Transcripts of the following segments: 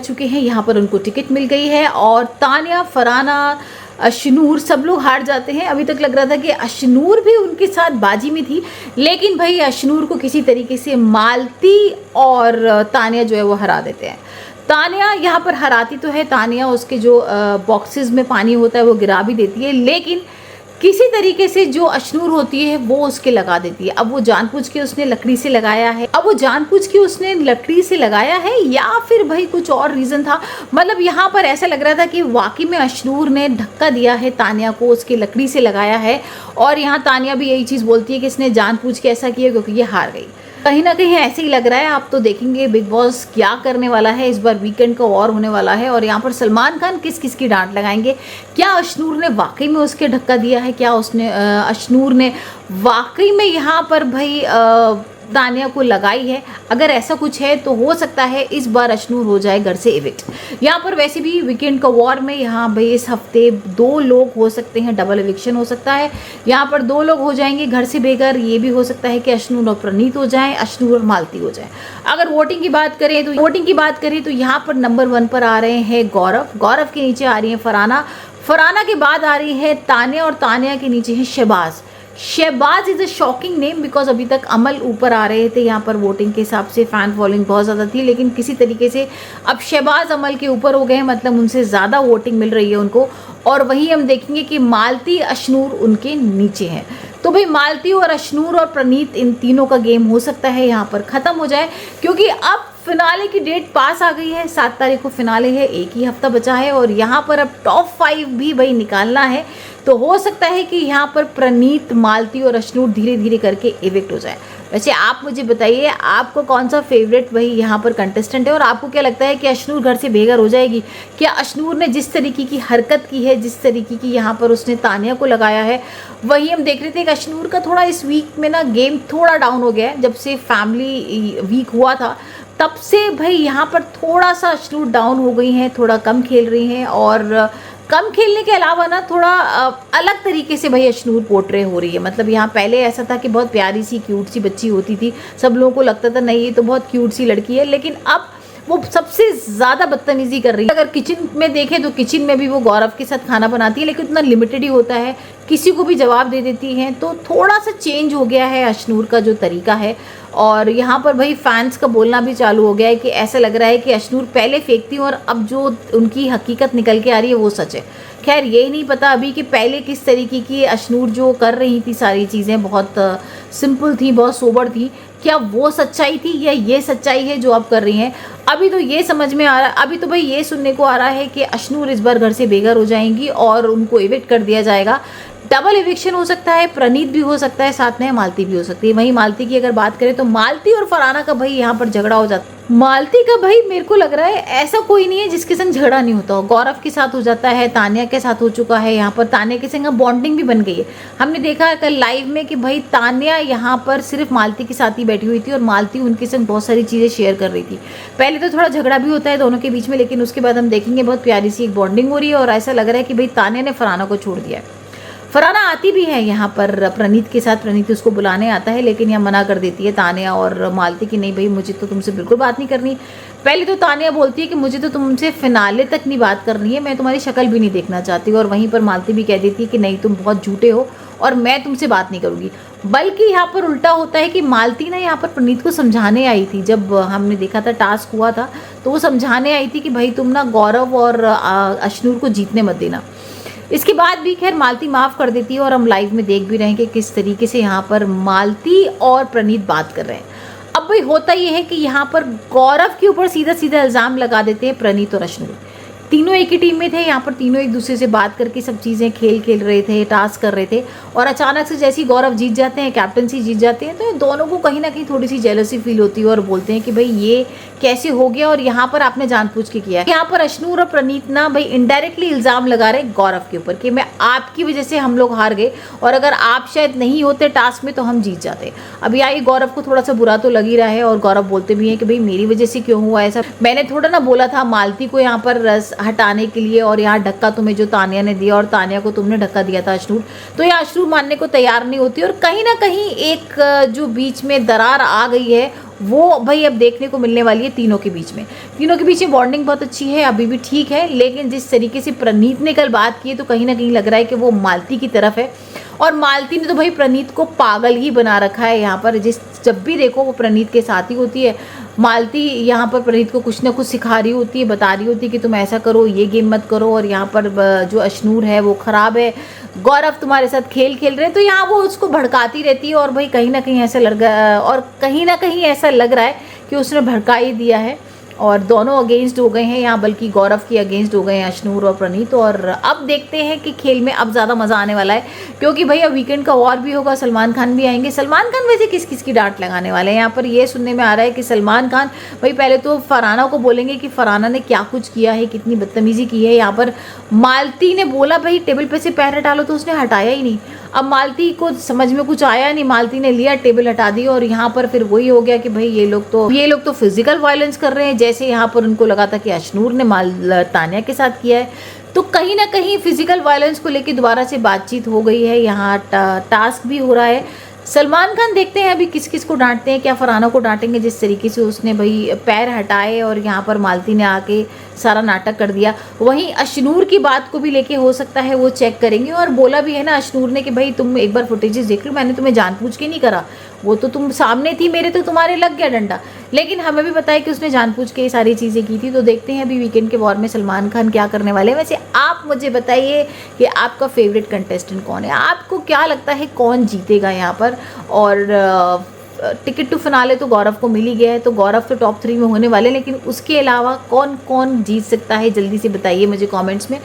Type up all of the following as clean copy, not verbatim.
चुके हैं, यहाँ पर उनको टिकट मिल गई है और तानिया, फरहाना, अशनूर सब लोग हार जाते हैं। अभी तक लग रहा था कि अशनूर भी उनके साथ बाजी में थी, लेकिन भाई अशनूर को किसी तरीके से मालती और तानिया जो है वो हरा देते हैं। तानिया यहाँ पर हराती तो है, तानिया उसके जो बॉक्सेस में पानी होता है वो गिरा भी देती है, लेकिन किसी तरीके से जो अशनूर होती है वो उसके लगा देती है। अब वो जानबूझ के उसने लकड़ी से लगाया है, या फिर भाई कुछ और रीज़न था। मतलब यहाँ पर ऐसा लग रहा था कि वाकई में अशनूर ने धक्का दिया है तानिया को, उसकी लकड़ी से लगाया है। और यहाँ तानिया भी यही चीज़ बोलती है कि इसने जानबूझ के ऐसा किया क्योंकि ये हार गई। कहीं ना कहीं ऐसे ही लग रहा है। आप तो देखेंगे बिग बॉस क्या करने वाला है, इस बार वीकेंड का वॉर होने वाला है। और यहाँ पर सलमान खान किस किस की डांट लगाएंगे। क्या अशनूर ने वाकई में उसके धक्का दिया है, क्या उसने अशनूर ने वाकई में यहाँ पर भाई तानिया को लगाई है। अगर ऐसा कुछ है तो हो सकता है इस बार अशनूर हो जाए घर से एविक्ट। यहाँ पर वैसे भी वीकेंड का वॉर में यहाँ भाई इस हफ्ते 2 लोग हो सकते हैं, डबल एविक्शन हो सकता है। यहाँ पर 2 लोग हो जाएंगे घर से बेघर। ये भी हो सकता है कि अशनूर और प्रणीत हो जाएं, अशनूर और मालती हो जाए। अगर वोटिंग की बात करें तो यहाँ पर नंबर 1 पर आ रहे हैं गौरव के नीचे आ रही है फरहाना के बाद आ रही है तानिया, और तानिया के नीचे है Shahbaz is a shocking name because अभी तक अमल ऊपर आ रहे थे। यहाँ पर वोटिंग के हिसाब से फैन फॉलोइंग बहुत ज़्यादा थी, लेकिन किसी तरीके से अब शहबाज अमल के ऊपर हो गए हैं, मतलब उनसे ज़्यादा वोटिंग मिल रही है उनको। और वहीं हम देखेंगे कि मालती, अशनूर उनके नीचे हैं। तो भाई मालती और अशनूर और प्रणीत, इन तीनों का गेम हो सकता है यहाँ पर ख़त्म हो जाए, क्योंकि अब फिनाले की डेट पास आ गई है। 7 तारीख को फिनाले है, एक ही हफ्ता बचा है और यहाँ पर अब टॉप 5 भी भाई निकालना है। तो हो सकता है कि यहाँ पर प्रणीत, मालती और अशनूर धीरे धीरे करके इविक्ट हो जाए। वैसे आप मुझे बताइए आपको कौन सा फेवरेट भाई यहाँ पर कंटेस्टेंट है, और आपको क्या लगता है कि अशनूर घर से बेघर हो जाएगी? क्या अशनूर ने जिस तरीके की हरकत की है, जिस तरीके की यहाँ पर उसने तानिया को लगाया है, वही हम देख रहे थे कि अशनूर का थोड़ा इस वीक में ना गेम थोड़ा डाउन हो गया है। जब से फैमिली वीक हुआ था तब से भाई यहाँ पर थोड़ा सा अशनूर डाउन हो गई हैं, थोड़ा कम खेल रही हैं। और कम खेलने के अलावा ना थोड़ा अलग तरीके से भाई अशनूर पोर्ट्रे हो रही है। मतलब यहाँ पहले ऐसा था कि बहुत प्यारी सी क्यूट सी बच्ची होती थी, सब लोगों को लगता था नहीं ये तो बहुत क्यूट सी लड़की है, लेकिन अब वो सबसे ज़्यादा बदतमीजी कर रही है। अगर किचन में देखें तो किचन में भी वो गौरव के साथ खाना बनाती है, लेकिन उतना लिमिटेड ही होता है, किसी को भी जवाब दे देती हैं। तो थोड़ा सा चेंज हो गया है अशनूर का जो तरीका है। और यहाँ पर भाई फैंस का बोलना भी चालू हो गया है कि ऐसा लग रहा है कि अशनूर पहले फेंकती और अब जो उनकी हकीकत निकल के आ रही है वो सच है। खैर ये नहीं पता अभी कि पहले किस तरीके की अशनूर जो कर रही थी सारी चीज़ें बहुत सिंपल थी, बहुत सोबर थी, क्या वो सच्चाई थी या ये सच्चाई है जो आप कर रही हैं। अभी तो ये समझ में आ रहा है, अभी तो भाई ये सुनने को आ रहा है कि अशनूर इस बार घर से बेघर हो जाएंगी और उनको इविक्ट कर दिया जाएगा। डबल इविक्शन हो सकता है, प्रणीत भी हो सकता है, साथ में मालती भी हो सकती है। वहीं मालती की अगर बात करें तो मालती और फरहाना का भाई यहाँ पर झगड़ा हो जाता है। मालती का भाई मेरे को लग रहा है ऐसा कोई नहीं है जिसके संग झगड़ा नहीं होता हो। गौरव के साथ हो जाता है, तानिया के साथ हो चुका है, यहाँ पर तानिया के संग बॉन्डिंग भी बन गई है। हमने देखा कल लाइव में कि भाई तानिया यहाँ पर सिर्फ मालती के साथ ही बैठी हुई थी और मालती उनके संग बहुत सारी चीज़ें शेयर कर रही थी। पहले तो थोड़ा झगड़ा भी होता है दोनों के बीच में, लेकिन उसके बाद हम देखेंगे बहुत प्यारी सी एक बॉन्डिंग हो रही है और ऐसा लग रहा है कि भाई तानिया ने फरहाना को छोड़ दिया है। फरहाना आती भी है यहाँ पर प्रणीत के साथ, प्रणीत उसको बुलाने आता है, लेकिन यहाँ मना कर देती है तानिया और मालती कि नहीं भाई मुझे तो तुमसे बिल्कुल बात नहीं करनी। पहले तो तानिया बोलती है कि मुझे तो तुमसे फिनाले तक नहीं बात करनी है, मैं तुम्हारी शक्ल भी नहीं देखना चाहती। और वहीं पर मालती भी कह देती है कि नहीं तुम बहुत झूठे हो और मैं तुमसे बात नहीं करूँगी। बल्कि यहाँ पर उल्टा होता है कि मालती ना यहाँ पर प्रणीत को समझाने आई थी। जब हमने देखा था टास्क हुआ था तो वो समझाने आई थी कि भाई तुम ना गौरव और अशनूर को जीतने मत देना। इसके बाद भी खैर मालती माफ़ कर देती है और हम लाइव में देख भी रहे हैं कि किस तरीके से यहाँ पर मालती और प्रणीत बात कर रहे हैं। अब भाई होता ये है कि यहाँ पर गौरव के ऊपर सीधा सीधा इल्ज़ाम लगा देते हैं प्रणीत और अशनूर। तीनों एक ही टीम में थे, यहाँ पर तीनों एक दूसरे से बात करके सब चीज़ें खेल रहे थे, टास्क कर रहे थे। और अचानक से जैसे ही गौरव जीत जाते हैं, कैप्टनसी जीत जाते हैं, तो दोनों को कहीं ना कहीं थोड़ी सी जेलसी फील होती है और बोलते हैं कि भाई ये कैसे हो गया और यहाँ पर आपने जानबूझ के किया। यहाँ पर अशनूर और प्रणीत ना भाई इनडायरेक्टली इल्ज़ाम लगा रहे गौरव के ऊपर कि मैं आपकी वजह से हम लोग हार गए और अगर आप शायद नहीं होते टास्क में तो हम जीत जाते। अभी आई गौरव को थोड़ा सा बुरा तो लग ही रहा है और गौरव बोलते भी हैं कि भाई मेरी वजह से क्यों हुआ ऐसा, मैंने थोड़ा ना बोला था मालती को यहाँ पर हटाने के लिए और यहाँ धक्का तुम्हें जो तानिया ने दिया और तानिया को तुमने धक्का दिया था अशनूर। तो यहाँ अशनूर मानने को तैयार नहीं होती और कहीं ना कहीं एक जो बीच में दरार आ गई है वो भाई अब देखने को मिलने वाली है तीनों के बीच में। तीनों के बीच में बॉन्डिंग बहुत अच्छी है, अभी भी ठीक है, लेकिन जिस तरीके से प्रणीत ने कल बात की है तो कहीं ना कहीं लग रहा है कि वो मालती की तरफ है। और मालती ने तो भाई प्रणीत को पागल ही बना रखा है यहाँ पर, जब भी देखो वो प्रणीत के साथ ही होती है। मालती यहाँ पर प्रणीत को कुछ ना कुछ सिखा रही होती है, बता रही होती है कि तुम ऐसा करो, ये गेम मत करो, और यहाँ पर जो अशनूर है वो ख़राब है, गौरव तुम्हारे साथ खेल खेल रहे हैं, तो यहाँ वो उसको भड़काती रहती है। और भाई कहीं ना कहीं ऐसा लग रहा है कि उसने भड़का ही दिया है और दोनों अगेंस्ट हो गए हैं यहाँ, बल्कि गौरव की अगेंस्ट हो गए हैं अशनूर और प्रणीत। और अब देखते हैं कि खेल में अब ज़्यादा मज़ा आने वाला है, क्योंकि भैया वीकेंड का वॉर भी होगा, सलमान खान भी आएंगे। सलमान खान वैसे किस किस की डांट लगाने वाले हैं यहाँ पर, ये सुनने में आ रहा है कि सलमान खान भाई पहले तो फरहाना को बोलेंगे कि फरहाना ने क्या कुछ किया है, कितनी बदतमीजी की है। यहाँ पर मालती ने बोला भाई टेबल पे से पैर हटा लो, तो उसने हटाया ही नहीं। अब मालती को समझ में कुछ आया नहीं, मालती ने लिया टेबल हटा दी, और यहाँ पर फिर वही हो गया कि भाई ये लोग तो फिजिकल वायलेंस कर रहे हैं, जैसे यहाँ पर उनको लगा था कि अशनूर ने तानिया के साथ किया है। तो कहीं ना कहीं फिजिकल वायलेंस को लेकर दोबारा से बातचीत हो गई है, यहाँ टास्क भी हो रहा है। सलमान खान देखते हैं अभी किस किस को डांटते हैं, क्या फरहाना को डांटेंगे जिस तरीके से उसने भाई पैर हटाए और यहाँ पर मालती ने आके सारा नाटक कर दिया। वहीं अशनूर की बात को भी लेके हो सकता है वो चेक करेंगे, और बोला भी है ना अशनूर ने कि भाई तुम एक बार फुटेजेस देख लो, मैंने तुम्हें जानबूझ के नहीं करा, वो तो तुम सामने थी मेरे, तो तुम्हारे लग गया डंडा। लेकिन हमें भी पता है कि उसने जानबूझ के ये सारी चीज़ें की थी। तो देखते हैं अभी वीकेंड के वॉर में सलमान खान क्या करने वाले हैं। वैसे आप मुझे बताइए कि आपका फेवरेट कंटेस्टेंट कौन है, आपको क्या लगता है कौन जीतेगा यहाँ पर। और टिकट टू फिनाले तो गौरव को मिल ही गया है, तो गौरव तो टॉप 3 में होने वाले, लेकिन उसके अलावा कौन कौन जीत सकता है जल्दी से बताइए मुझे कमेंट्स में।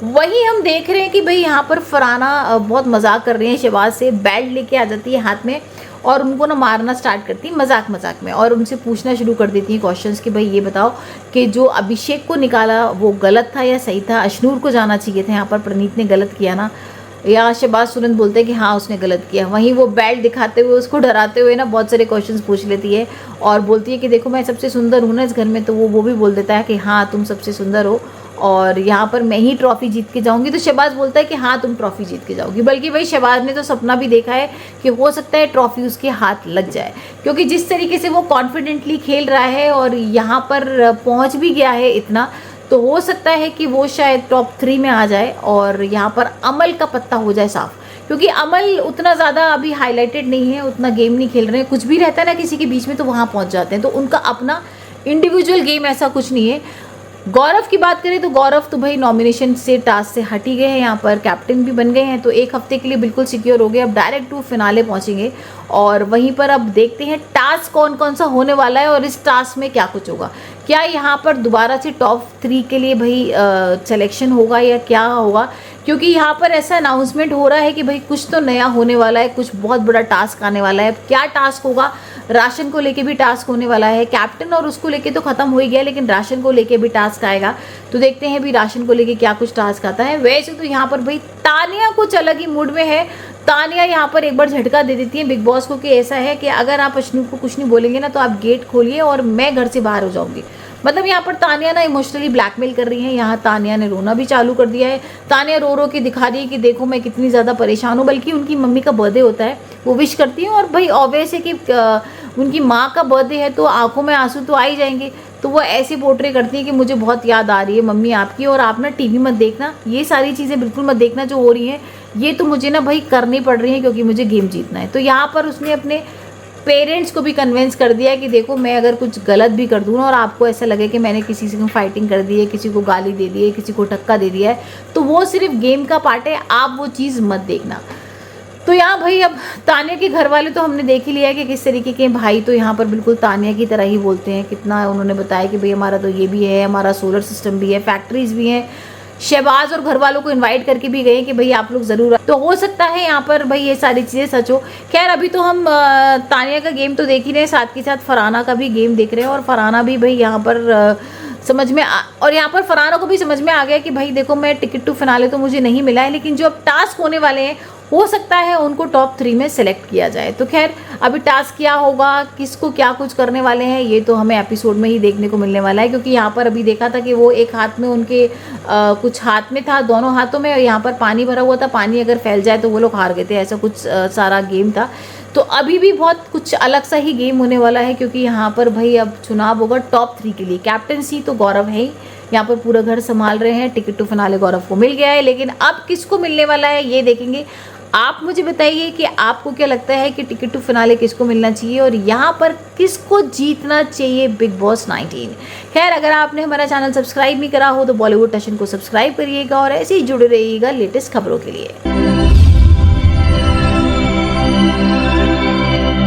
वही हम देख रहे हैं कि भाई यहाँ पर फरहाना बहुत मजाक कर रही हैं शहबाज से, बैट लेके आ जाती है हाथ में और उनको ना मारना स्टार्ट करती है मजाक मजाक में, और उनसे पूछना शुरू कर देती हैं क्वेश्चंस कि भाई ये बताओ कि जो अभिषेक को निकाला वो गलत था या सही था, अशनूर को जाना चाहिए था, यहाँ पर प्रणीत ने गलत किया ना, या शहबाज सुरंद बोलते हैं कि हाँ उसने गलत किया। वहीं वो बेल्ट दिखाते हुए उसको डराते हुए ना बहुत सारे क्वेश्चंस पूछ लेती है और बोलती है कि देखो मैं सबसे सुंदर हूँ ना इस घर में, तो वो भी बोल देता है कि हाँ तुम सबसे सुंदर हो और यहाँ पर मैं ही ट्रॉफी जीत के जाऊंगी। तो शहबाज बोलता है कि हाँ तुम ट्रॉफी जीत के जाओगी, बल्कि भाई शहबाज ने तो सपना भी देखा है कि हो सकता है ट्रॉफी उसके हाथ लग जाए, क्योंकि जिस तरीके से वो कॉन्फिडेंटली खेल रहा है और यहाँ पर पहुँच भी गया है इतना, तो हो सकता है कि वो शायद टॉप 3 में आ जाए और यहाँ पर अमल का पत्ता हो जाए साफ, क्योंकि अमल उतना ज़्यादा अभी हाईलाइटेड नहीं है, उतना गेम नहीं खेल रहे हैं, कुछ भी रहता है ना किसी के बीच में तो वहाँ पहुँच जाते हैं, तो उनका अपना इंडिविजुअल गेम ऐसा कुछ नहीं है। गौरव की बात करें तो गौरव तो भाई नॉमिनेशन से टास्क से हट ही गए हैं, यहाँ पर कैप्टन भी बन गए हैं, तो एक हफ्ते के लिए बिल्कुल सिक्योर हो गए, अब डायरेक्ट टू फिनाले पहुँचेंगे। और वहीं पर अब देखते हैं टास्क कौन कौन सा होने वाला है और इस टास्क में क्या कुछ होगा, क्या यहाँ पर दोबारा से टॉप 3 के लिए भाई सिलेक्शन होगा या क्या होगा, क्योंकि यहाँ पर ऐसा अनाउंसमेंट हो रहा है कि भाई कुछ तो नया होने वाला है, कुछ बहुत बड़ा टास्क आने वाला है। क्या टास्क होगा, राशन को लेके भी टास्क होने वाला है, कैप्टन और उसको लेके तो खत्म हो ही गया, लेकिन राशन को लेके भी टास्क आएगा, तो देखते हैं भी राशन को लेके क्या कुछ टास्क आता है। वैसे तो यहाँ पर भाई तानिया कुछ अलग ही मूड में है, तानिया यहाँ पर एक बार झटका दे देती है बिग बॉस को कि ऐसा है कि अगर आप अशनूर को कुछ नहीं बोलेंगे ना तो आप गेट खोलिए और मैं घर से बाहर हो जाऊंगी। मतलब यहाँ पर तानिया ना इमोशनली ब्लैकमेल कर रही है, यहाँ तानिया ने रोना भी चालू कर दिया है, तानिया रो रो के दिखा रही है कि देखो मैं कितनी ज़्यादा परेशान हूँ, बल्कि उनकी मम्मी का बर्थडे होता है वो विश करती है, और भाई ऑब्वियस है कि उनकी माँ का बर्थडे है तो आंखों में आंसू तो आ ही जाएंगे, तो वो ऐसे पोर्ट्रे करती है कि मुझे बहुत याद आ रही है मम्मी आपकी, और आप ना टीवी मत देखना, ये सारी चीज़ें बिल्कुल मत देखना जो हो रही हैं, ये तो मुझे ना भाई करनी पड़ रही है क्योंकि मुझे गेम जीतना है। तो यहाँ पर उसने अपने पेरेंट्स को भी कन्विंस कर दिया कि देखो मैं अगर कुछ गलत भी कर दूँ ना और आपको ऐसा लगे कि मैंने किसी से फाइटिंग कर दी है, किसी को गाली दे दी है, किसी को धक्का दे दिया है, तो वो सिर्फ गेम का पार्ट है, आप वो चीज़ मत देखना। तो यहाँ भाई अब तानिया के घर वाले तो हमने देख ही लिया है कि किस तरीके के भाई तो यहाँ पर बिल्कुल तानिया की तरह ही बोलते हैं, कितना उन्होंने बताया कि भाई हमारा तो ये भी है, हमारा सोलर सिस्टम भी है, फैक्ट्रीज भी हैं, शहबाज और घर वालों को इनवाइट करके भी गए कि भाई आप लोग ज़रूर, तो हो सकता है यहाँ पर भाई ये सारी चीज़ें सच हो। खैर अभी तो हम तानिया का गेम तो देख ही रहे हैं, साथ के साथ फरहाना का भी गेम देख रहे हैं, और फरहाना भी भाई यहाँ पर समझ में और यहाँ पर फरहाना को भी समझ में आ गया कि भाई देखो मैं टिकट टू फिनाले तो मुझे नहीं मिला है, लेकिन जो अब टास्क होने वाले हैं हो सकता है उनको टॉप 3 में सेलेक्ट किया जाए। तो खैर अभी टास्क क्या होगा, किसको क्या कुछ करने वाले हैं, ये तो हमें एपिसोड में ही देखने को मिलने वाला है, क्योंकि यहाँ पर अभी देखा था कि वो एक हाथ में उनके कुछ हाथ में था, दोनों हाथों में यहाँ पर पानी भरा हुआ था, पानी अगर फैल जाए तो वो लोग हार गए थे, ऐसा कुछ सारा गेम था। तो अभी भी बहुत कुछ अलग सा ही गेम होने वाला है, क्योंकि यहाँ पर भाई अब चुनाव होगा टॉप 3 के लिए। कैप्टनसी तो गौरव है ही, यहाँ पर पूरा घर संभाल रहे हैं। टिकट टू फिनाले गौरव को मिल गया है, लेकिन अब किसको मिलने वाला है ये देखेंगे। आप मुझे बताइए कि आपको क्या लगता है कि टिकट टू फिनाले किसको मिलना चाहिए और यहाँ पर किसको जीतना चाहिए बिग बॉस 19। खैर, अगर आपने हमारा चैनल सब्सक्राइब नहीं करा हो तो बॉलीवुड टशन को सब्सक्राइब करिएगा और ऐसे ही जुड़े रहिएगा लेटेस्ट खबरों के लिए।